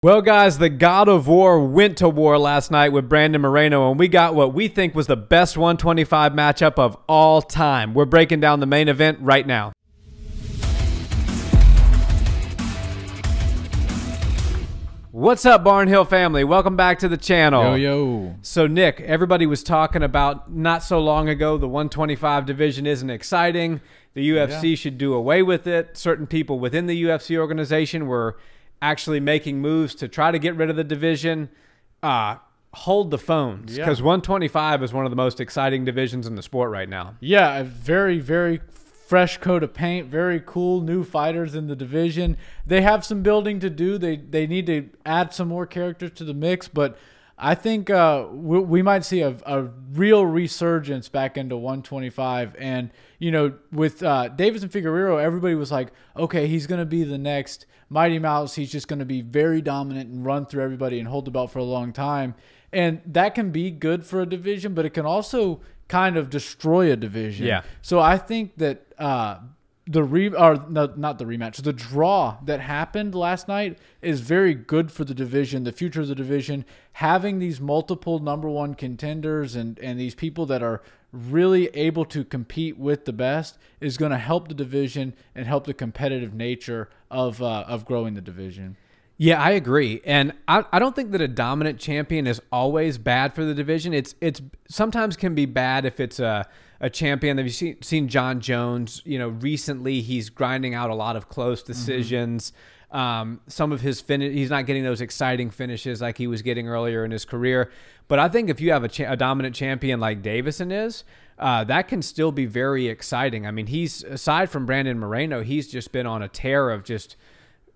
Well, guys, the God of War went to war last night with Brandon Moreno, and we got what we think was the best 125 matchup of all time. We're breaking down the main event right now. What's up, Barnhill family? Welcome back to the channel. Yo. So, Nick, everybody was talking about not so long ago the 125 division isn't exciting. The UFC should do away with it. Certain people within the UFC organization were actually making moves to try to get rid of the division. Hold the phones, because 125 is one of the most exciting divisions in the sport right now. Yeah, a very, very fresh coat of paint, very cool new fighters in the division. They have some building to do. They need to add some more characters to the mix, but I think we might see a real resurgence back into 125. And, you know, with Deiveson and Figueiredo, everybody was like, okay, he's going to be the next Mighty Mouse. He's just going to be very dominant and run through everybody and hold the belt for a long time. And that can be good for a division, but it can also kind of destroy a division. Yeah. So I think that the draw that happened last night is very good for the division, the future of the division. Having these multiple #1 contenders and these people that are really able to compete with the best is going to help the division and help the competitive nature of growing the division. Yeah, I agree. And I don't think that a dominant champion is always bad for the division. It's sometimes can be bad if it's a champion. Have you seen John Jones? You know, recently he's grinding out a lot of close decisions. Some of his he's not getting those exciting finishes like he was getting earlier in his career. But I think if you have a dominant champion like Deiveson is, that can still be very exciting. I mean, aside from Brandon Moreno, he's just been on a tear of just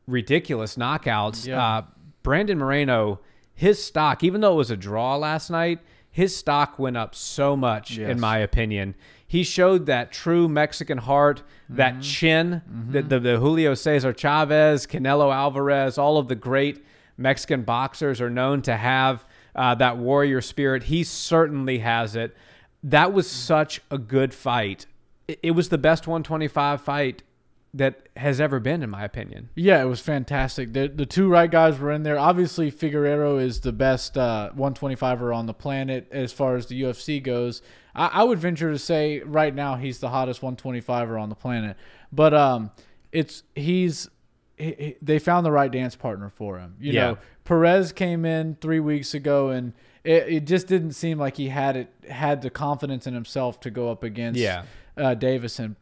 ridiculous knockouts. Yeah. Brandon Moreno, his stock, even though it was a draw last night, his stock went up so much, in my opinion. He showed that true Mexican heart, that chin, the Julio Cesar Chavez, Canelo Alvarez, all of the great Mexican boxers are known to have that warrior spirit. He certainly has it. That was such a good fight. It was the best 125 fight that has ever been, in my opinion. Yeah, it was fantastic. The two right guys were in there. Obviously, Figueiredo is the best 125er on the planet as far as the UFC goes. I would venture to say right now he's the hottest 125er on the planet. But they found the right dance partner for him. You know, Perez came in 3 weeks ago, and it just didn't seem like he had the confidence in himself to go up against Deiveson.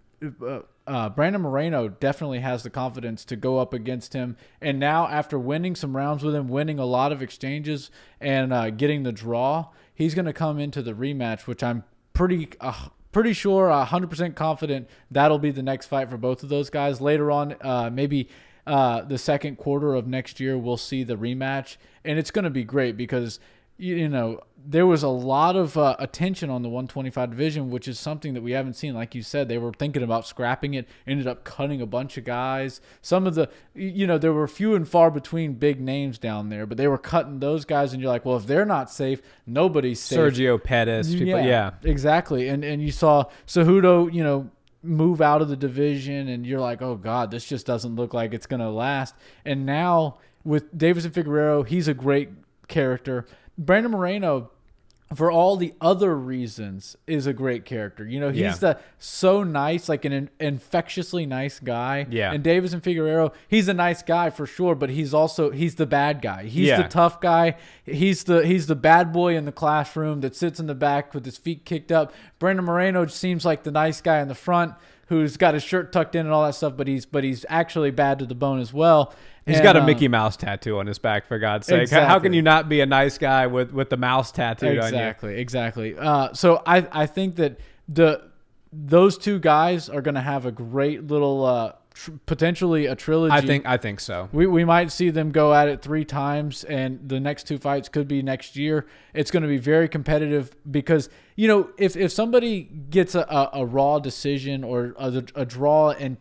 Brandon Moreno definitely has the confidence to go up against him. And now, after winning some rounds with him, winning a lot of exchanges, and getting the draw, he's going to come into the rematch, which I'm pretty sure, 100% confident that'll be the next fight for both of those guys. Later on, maybe the second quarter of next year, we'll see the rematch. And it's going to be great because, you know, there was a lot of attention on the 125 division, which is something that we haven't seen. Like you said, they were thinking about scrapping it, ended up cutting a bunch of guys. Some of the, you know, there were few and far between big names down there, but they were cutting those guys, and you're like, well, if they're not safe, nobody's safe. Sergio Pettis, people, yeah. Exactly. And you saw Cejudo, you know, move out of the division, and you're like, oh, God, this just doesn't look like it's going to last. And now with Deiveson and Figueiredo, he's a great character. Brandon Moreno, for all the other reasons, is a great character. You know, he's so nice, like an infectiously nice guy. Yeah. And Deiveson and Figueiredo, he's a nice guy for sure, but he's the bad guy. He's the tough guy. He's the bad boy in the classroom that sits in the back with his feet kicked up. Brandon Moreno seems like the nice guy in the front who's got his shirt tucked in and all that stuff, but he's actually bad to the bone as well. He's got a Mickey Mouse tattoo on his back, for God's sake. Exactly. How can you not be a nice guy with the mouse tattooed on you? Exactly. So I think that those two guys are going to have a great little potentially a trilogy. I think so. We might see them go at it 3 times, and the next 2 fights could be next year. It's going to be very competitive because, you know, if somebody gets a raw decision or a draw, and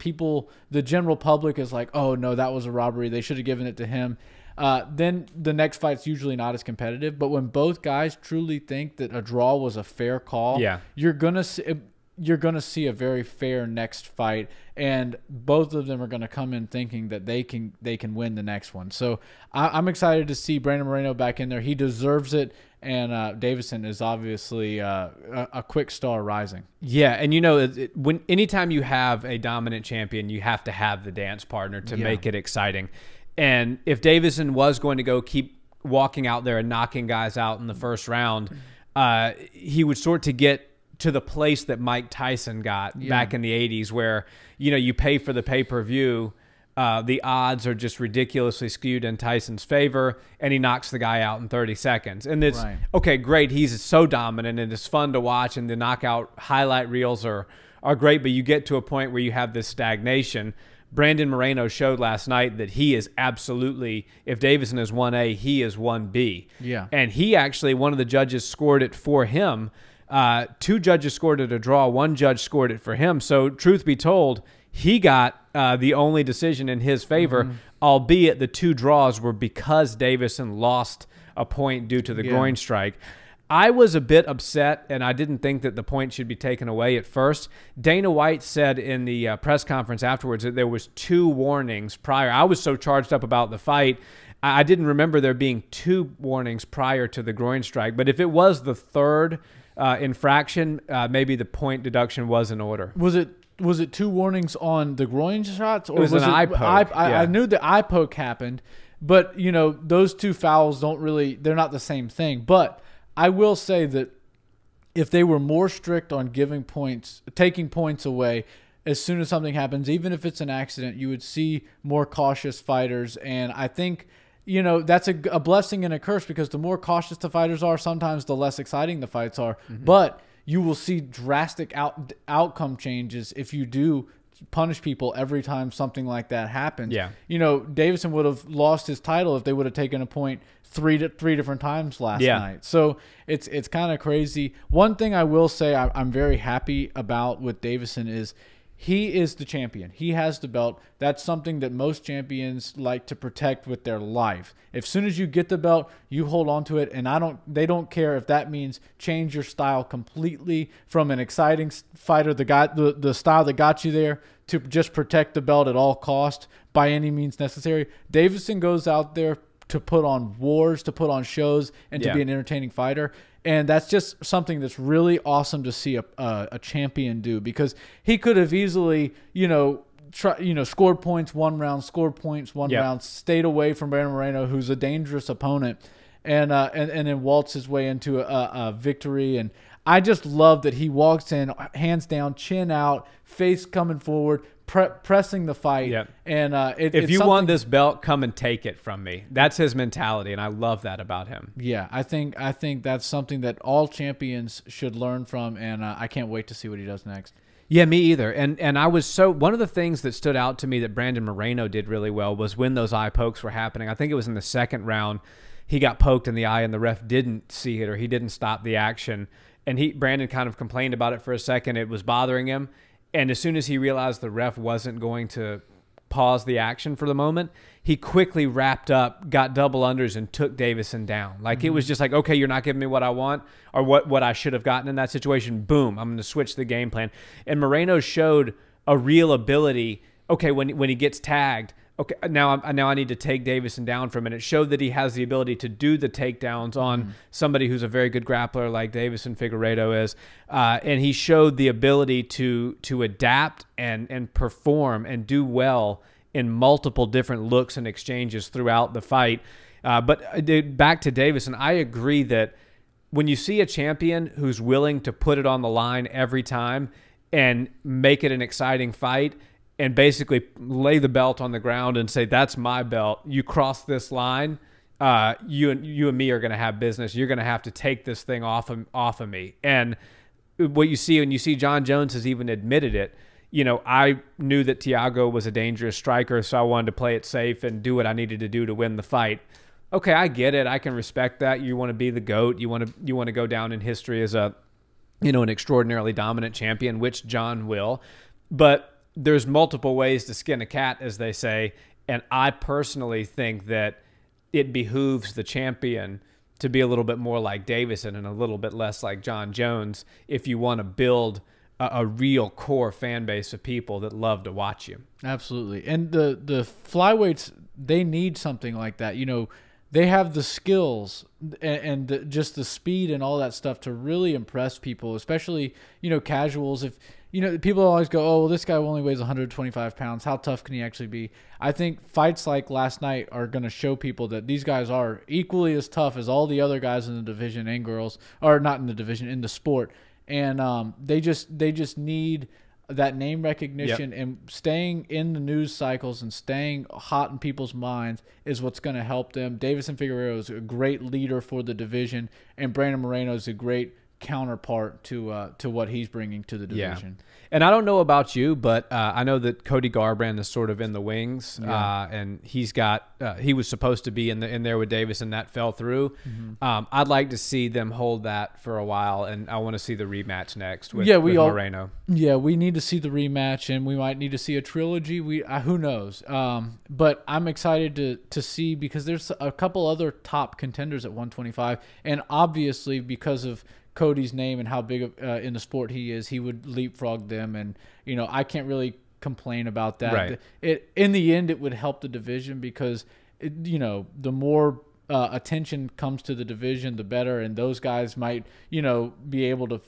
the general public is like, oh no, that was a robbery, they should have given it to him, then the next fight's usually not as competitive. But when both guys truly think that a draw was a fair call, you're gonna see. you're going to see a very fair next fight, and both of them are going to come in thinking that they can win the next one. So I'm excited to see Brandon Moreno back in there. He deserves it, and Deiveson is obviously a quick star rising. Yeah, and anytime you have a dominant champion, you have to have the dance partner to make it exciting. And if Deiveson was going to go keep walking out there and knocking guys out in the first round, he would sort to get to the place that Mike Tyson got back in the 80s, where, you pay for the pay-per-view, the odds are just ridiculously skewed in Tyson's favor, and he knocks the guy out in 30 seconds. And it's, okay, great, he's so dominant, and it's fun to watch, and the knockout highlight reels are great, but you get to a point where you have this stagnation. Brandon Moreno showed last night that he is absolutely, if Deiveson is 1A, he is 1B. Yeah. And he actually, one of the judges scored it for him. 2 judges scored it a draw. 1 judge scored it for him. So truth be told, he got the only decision in his favor, albeit the 2 draws were because Deiveson lost a point due to the groin strike. I was a bit upset, and I didn't think that the point should be taken away at first. Dana White said in the press conference afterwards that there was 2 warnings prior. I was so charged up about the fight, I didn't remember there being 2 warnings prior to the groin strike. But if it was the 3rd infraction, maybe the point deduction was in order. Was it 2 warnings on the groin shots, or it was an eye poke? I knew the eye poke happened, but those 2 fouls they're not the same thing. But I will say that if they were more strict on giving points, taking points away as soon as something happens, even if it's an accident, you would see more cautious fighters. And I think, that's a blessing and a curse, because the more cautious the fighters are, sometimes the less exciting the fights are. But you will see drastic outcome changes if you do punish people every time something like that happens. Yeah. Deiveson would have lost his title if they would have taken a point three different times last night. So it's kind of crazy. One thing I will say I'm very happy about with Deiveson is he is the champion. He has the belt. That's something that most champions like to protect with their life. As soon as you get the belt, you hold on to it, and they don't care if that means change your style completely from an exciting fighter, the style that got you there, to just protect the belt at all cost by any means necessary. Deiveson goes out there to put on wars, to put on shows, and to be an entertaining fighter. And that's just something that's really awesome to see a champion do, because he could have easily, scored points one round, stayed away from Brandon Moreno, who's a dangerous opponent, and then waltz his way into a victory. And I just love that he walks in, hands down, chin out, face coming forward, pressing the fight. Yep. And if you want this belt, come and take it from me. That's his mentality, and I love that about him. Yeah, I think that's something that all champions should learn from, and I can't wait to see what he does next. Yeah, me either. And I was one of the things that stood out to me that Brandon Moreno did really well was when those eye pokes were happening. I think it was in the 2nd round. He got poked in the eye, and the ref didn't see it, or he didn't stop the action. And Brandon kind of complained about it for a second. It was bothering him. And as soon as he realized the ref wasn't going to pause the action for the moment, he quickly wrapped up, got double unders, and took Deiveson down. Like, it was just like, okay, you're not giving me what I want, or what I should have gotten in that situation. Boom, I'm going to switch the game plan. And Moreno showed a real ability. Okay, when he gets tagged, okay, now I need to take Deiveson down for a minute. It showed that he has the ability to do the takedowns on somebody who's a very good grappler like Deiveson Figueiredo is. And he showed the ability to adapt and perform and do well in multiple different looks and exchanges throughout the fight. But back to Deiveson, I agree that when you see a champion who's willing to put it on the line every time and make it an exciting fight, and basically lay the belt on the ground and say, that's my belt. You cross this line, you and me are going to have business. You're going to have to take this thing off of me. And what you see, when you see John Jones has even admitted it, I knew that Thiago was a dangerous striker, so I wanted to play it safe and do what I needed to do to win the fight. Okay, I get it. I can respect that. You want to be the GOAT. You want to go down in history as an extraordinarily dominant champion, which John will. But there's multiple ways to skin a cat, as they say, and I personally think that it behooves the champion to be a little bit more like Deiveson and a little bit less like John Jones if you want to build a real core fan base of people that love to watch you. Absolutely. And the flyweights, they need something like that. You know, they have the skills and just the speed and all that stuff to really impress people, especially, you know, casuals. If, you know, people always go, oh, well, this guy only weighs 125 pounds. How tough can he actually be? I think fights like last night are going to show people that these guys are equally as tough as all the other guys in the division and girls, or not in the division, in the sport. And they just need that name recognition, and staying in the news cycles and staying hot in people's minds is what's going to help them. Deiveson Figueiredo is a great leader for the division, and Brandon Moreno is a great counterpart to what he's bringing to the division. Yeah. And I don't know about you, but I know that Cody Garbrandt is sort of in the wings, and he's got he was supposed to be in there with Davis, and that fell through. I'd like to see them hold that for a while, and I want to see the rematch next with Moreno. Yeah, we need to see the rematch, and we might need to see a trilogy. Who knows? But I'm excited to see, because there's a couple other top contenders at 125, and obviously because of Cody's name and how big in the sport he is, he would leapfrog them, and you know, I can't really complain about that. Right. In the end, it would help the division, because you know, the more attention comes to the division, the better, and those guys might, you know, be able to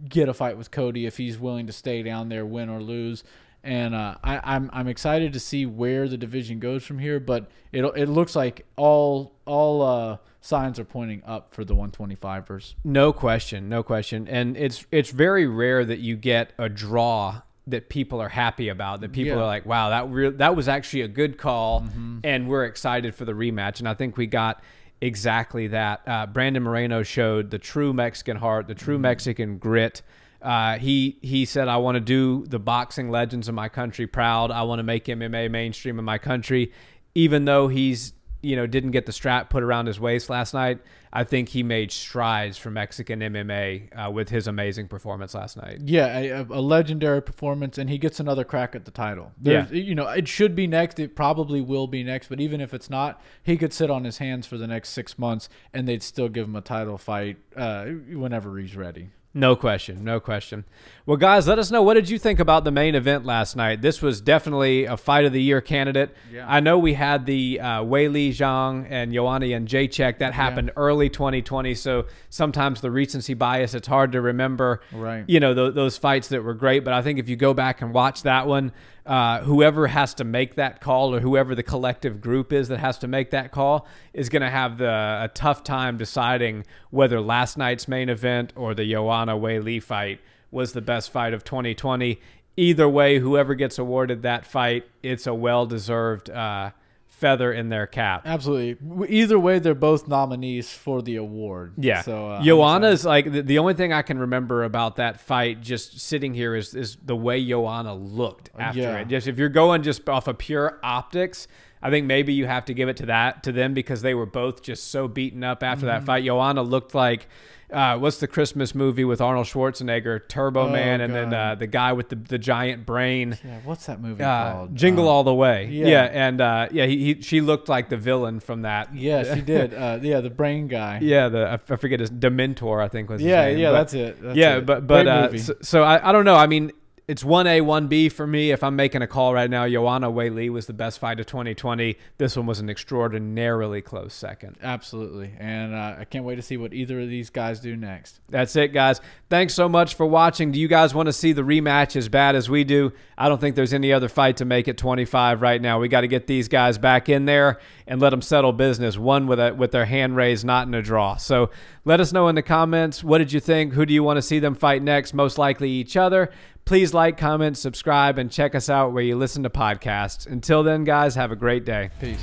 get a fight with Cody if he's willing to stay down there, win or lose. And I'm excited to see where the division goes from here, but it looks like all signs are pointing up for the 125ers. No question, no question. And it's very rare that you get a draw that people are happy about, that people are like, wow, that was actually a good call, and we're excited for the rematch. And I think we got exactly that. Brandon Moreno showed the true Mexican heart, the true Mexican grit. He said, I want to do the boxing legends of my country proud. I want to make MMA mainstream in my country. Even though he's, you know, didn't get the strap put around his waist last night, I think he made strides for Mexican MMA with his amazing performance last night. Yeah, a legendary performance, and he gets another crack at the title. You know, it should be next. It probably will be next, but even if it's not, he could sit on his hands for the next 6 months, and they'd still give him a title fight whenever he's ready. No question, no question. Well, guys, let us know, what did you think about the main event last night? This was definitely a Fight of the Year candidate. Yeah. I know we had the Weili Zhang and Joanna Jędrzejczyk. That happened early 2020, so sometimes the recency bias, it's hard to remember, you know, those fights that were great. But I think if you go back and watch that one, whoever has to make that call, or whoever the collective group is that has to make that call, is going to have a tough time deciding whether last night's main event or the Joanna Weili fight was the best fight of 2020. Either way, whoever gets awarded that fight, it's a well-deserved feather in their cap. Absolutely. Either way, they're both nominees for the award. Yeah. So Joanna's like the only thing I can remember about that fight, just sitting here, is the way Joanna looked after it. Just if you're going just off of pure optics, I think maybe you have to give it to them, because they were both just so beaten up after that fight. Joanna looked like what's the Christmas movie with Arnold Schwarzenegger, Turbo Man, and then the guy with the giant brain. Yeah, what's that movie called? Jingle All the Way. And she looked like the villain from that. Yeah, she did. The brain guy. Yeah, I forget his Dementor, I think was his name. Yeah, but, that's it. But so I don't know. I mean, it's 1A, 1B for me. If I'm making a call right now, Joanna Weili was the best fight of 2020. This one was an extraordinarily close second. Absolutely. And I can't wait to see what either of these guys do next. That's it, guys. Thanks so much for watching. Do you guys want to see the rematch as bad as we do? I don't think there's any other fight to make it 25 right now. We got to get these guys back in there and let them settle business, one with their hand raised, not in a draw. So let us know in the comments, what did you think? Who do you want to see them fight next? Most likely each other. Please like, comment, subscribe, and check us out where you listen to podcasts. Until then, guys, have a great day. Peace.